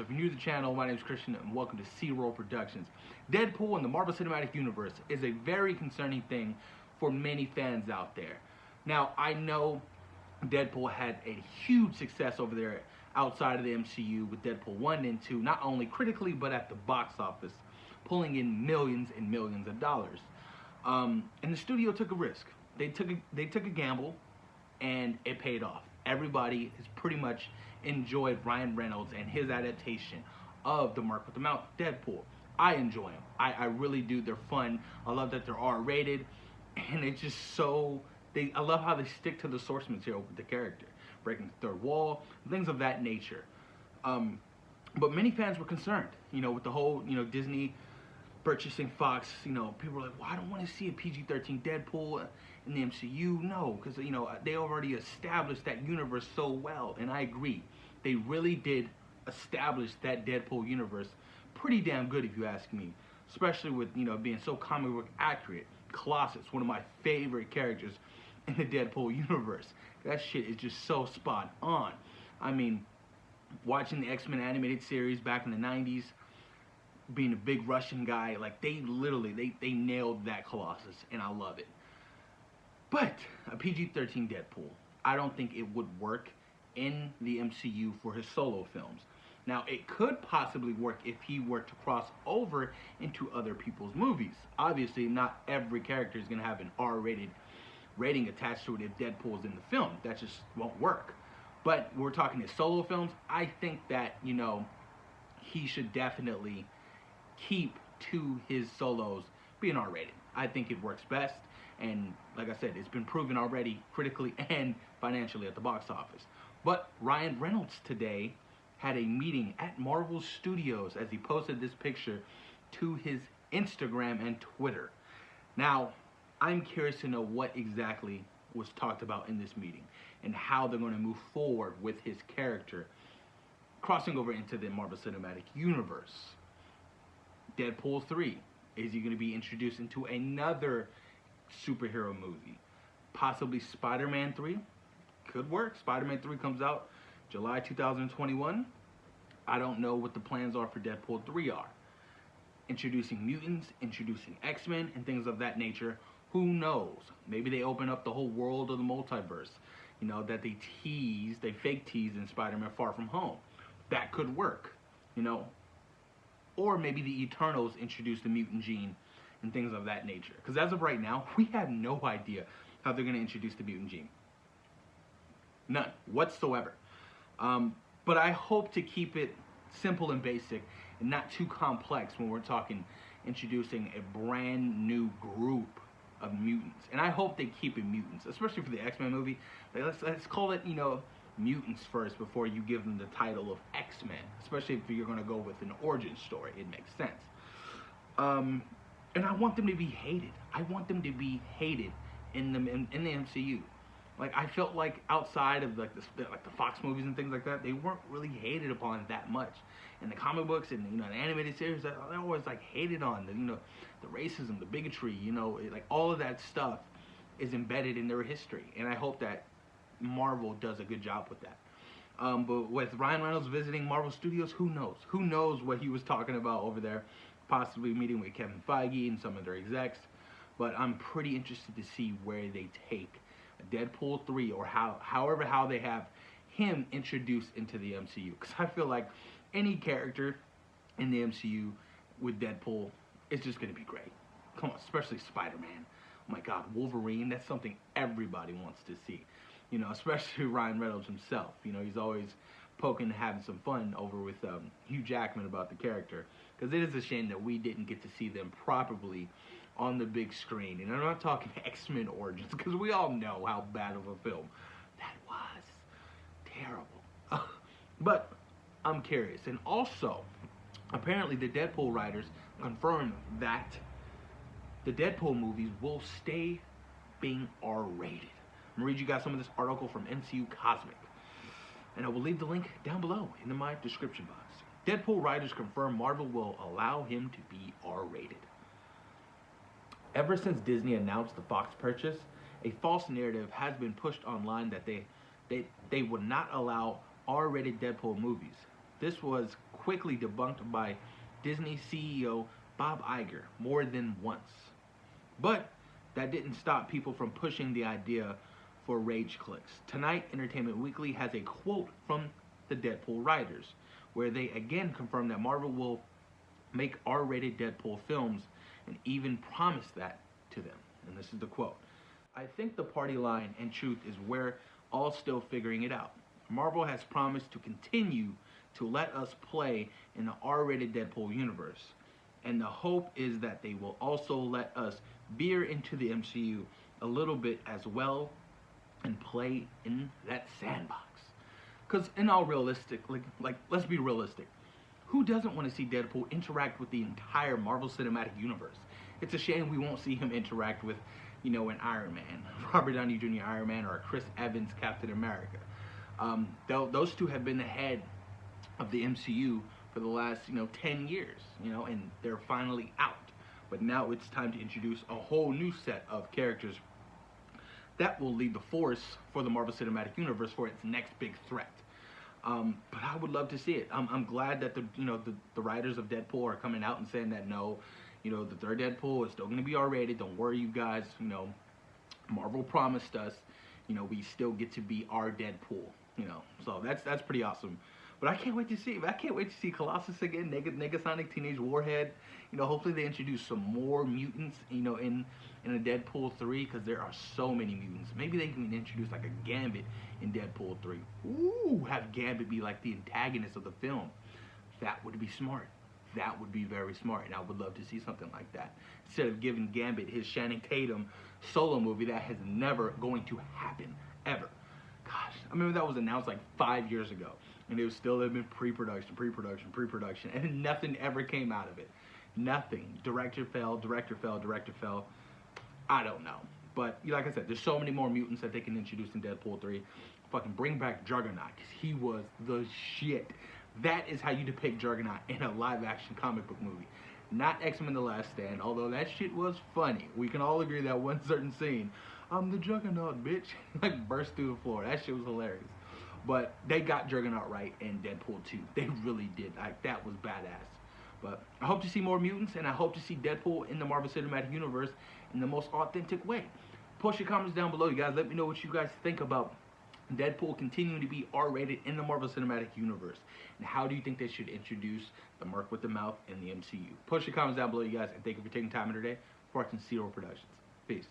So if you're new to the channel, my name is Christian and welcome to C-Roll Productions. Deadpool in the Marvel Cinematic Universe is a very concerning thing for many fans out there. Now, I know Deadpool had a huge success over there outside of the MCU with Deadpool 1 and 2, not only critically but at the box office, pulling in millions and millions of dollars. And the studio took a risk. They took a gamble, and it paid off. Everybody has pretty much enjoyed Ryan Reynolds and his adaptation of the Mark with the Mouth Deadpool. I enjoy them. I really do. They're fun. I love that they're R-rated, and it's just so. I love how they stick to the source material with the character, breaking the third wall, things of that nature. But many fans were concerned, with the whole, Disney purchasing Fox. People were like, well, I don't want to see a PG-13 Deadpool in the MCU. No, because, they already established that universe so well, and I agree. They really did establish that Deadpool universe pretty damn good, if you ask me, especially with, being so comic book accurate. Colossus, one of my favorite characters in the Deadpool universe. That shit is just so spot on. I mean, watching the X-Men animated series back in the 90s, being a big Russian guy, like they nailed that Colossus, and I love it. But a PG-13 Deadpool, I don't think it would work in the MCU for his solo films. Now, it could possibly work if he were to cross over into other people's movies. Obviously, not every character is going to have an R-rated rating attached to it if Deadpool's in the film. That just won't work. But we're talking his solo films. I think that, he should definitely keep to his solos being R-rated. I think it works best. And like I said, it's been proven already critically and financially at the box office. But Ryan Reynolds today had a meeting at Marvel Studios as he posted this picture to his Instagram and Twitter. Now, I'm curious to know what exactly was talked about in this meeting and how they're going to move forward with his character crossing over into the Marvel Cinematic Universe. Deadpool 3, is he going to be introduced into another superhero movie? Possibly Spider-Man 3? Could work. Spider-Man 3 comes out July 2021. I don't know what the plans are for Deadpool 3 are. Introducing mutants, introducing X-Men, and things of that nature. Who knows? Maybe they open up the whole world of the multiverse, that they fake tease in Spider-Man Far From Home. That could work, Or maybe the Eternals introduce the mutant gene and things of that nature. Because as of right now, we have no idea how they're going to introduce the mutant gene. None whatsoever. But I hope to keep it simple and basic and not too complex when we're talking introducing a brand new group of mutants. And I hope they keep it mutants, especially for the X-Men movie. Let's call it, mutants first before you give them the title of X-Men, especially if you're going to go with an origin story. It makes sense. And I want them to be hated. I want them to be hated in the MCU. Like, I felt like outside of the Fox movies and things like that, they weren't really hated upon that much. In the comic books and the animated series, they're always hated on. The racism, the bigotry, all of that stuff is embedded in their history. And I hope that Marvel does a good job with that. But with Ryan Reynolds visiting Marvel Studios, who knows? Who knows what he was talking about over there? Possibly meeting with Kevin Feige and some of their execs. But I'm pretty interested to see where they take Deadpool 3 or how they have him introduced into the MCU. Because I feel like any character in the MCU with Deadpool is just going to be great. Come on, especially Spider-Man. Oh my God, Wolverine, that's something everybody wants to see. Especially Ryan Reynolds himself. He's always poking and having some fun over with Hugh Jackman about the character. Because it is a shame that we didn't get to see them properly on the big screen. And I'm not talking X-Men Origins, because we all know how bad of a film that was. Terrible. But I'm curious. And also, apparently the Deadpool writers confirmed that the Deadpool movies will stay being R-rated. I'm going to read you guys some of this article from MCU Cosmic. And I will leave the link down below in my description box. Deadpool writers confirm Marvel will allow him to be R-rated. Ever since Disney announced the Fox purchase, a false narrative has been pushed online that they would not allow R-rated Deadpool movies. This was quickly debunked by Disney CEO Bob Iger more than once. But that didn't stop people from pushing the idea for rage clicks. Tonight, Entertainment Weekly has a quote from the Deadpool writers, where they again confirm that Marvel will make R-rated Deadpool films and even promise that to them. And this is the quote. I think the party line and truth is we're all still figuring it out. Marvel has promised to continue to let us play in the R-rated Deadpool universe. And the hope is that they will also let us veer into the MCU a little bit as well and play in that sandbox. Because in all realistic, like let's be realistic. Who doesn't want to see Deadpool interact with the entire Marvel Cinematic Universe? It's a shame we won't see him interact with, an Iron Man, Robert Downey Jr. Iron Man, or Chris Evans Captain America. Those two have been the head of the MCU for the last, 10 years, and they're finally out. But now it's time to introduce a whole new set of characters that will lead the force for the Marvel Cinematic Universe for its next big threat. But I would love to see it. I'm glad that the writers of Deadpool are coming out and saying that no, the third Deadpool is still going to be R-rated. Don't worry, you guys. Marvel promised us, we still get to be our Deadpool. So that's pretty awesome. But I can't wait to see it. I can't wait to see Colossus again, Negasonic, Teenage Warhead. Hopefully they introduce some more mutants, in a Deadpool 3, because there are so many mutants. Maybe they can introduce like a Gambit in Deadpool 3. Ooh, have Gambit be like the antagonist of the film. That would be smart. That would be very smart, and I would love to see something like that. Instead of giving Gambit his Channing Tatum solo movie that has never going to happen, ever. Gosh, I remember that was announced like 5 years ago, and it was still in pre-production, and nothing ever came out of it. Nothing. Director fell. I don't know. But like I said, there's so many more mutants that they can introduce in Deadpool 3. Fucking bring back Juggernaut, because he was the shit. That is how you depict Juggernaut in a live-action comic book movie. Not X-Men The Last Stand, although that shit was funny. We can all agree that one certain scene, I'm the Juggernaut, bitch, like burst through the floor. That shit was hilarious. But they got Juggernaut right in Deadpool 2. They really did. Like, that was badass. But I hope to see more mutants, and I hope to see Deadpool in the Marvel Cinematic Universe in the most authentic way. Post your comments down below, you guys. Let me know what you guys think about Deadpool continuing to be R-rated in the Marvel Cinematic Universe. And how do you think they should introduce the Merc with the Mouth in the MCU? Post your comments down below, you guys, and thank you for taking time in today for watching Zero Productions. Peace.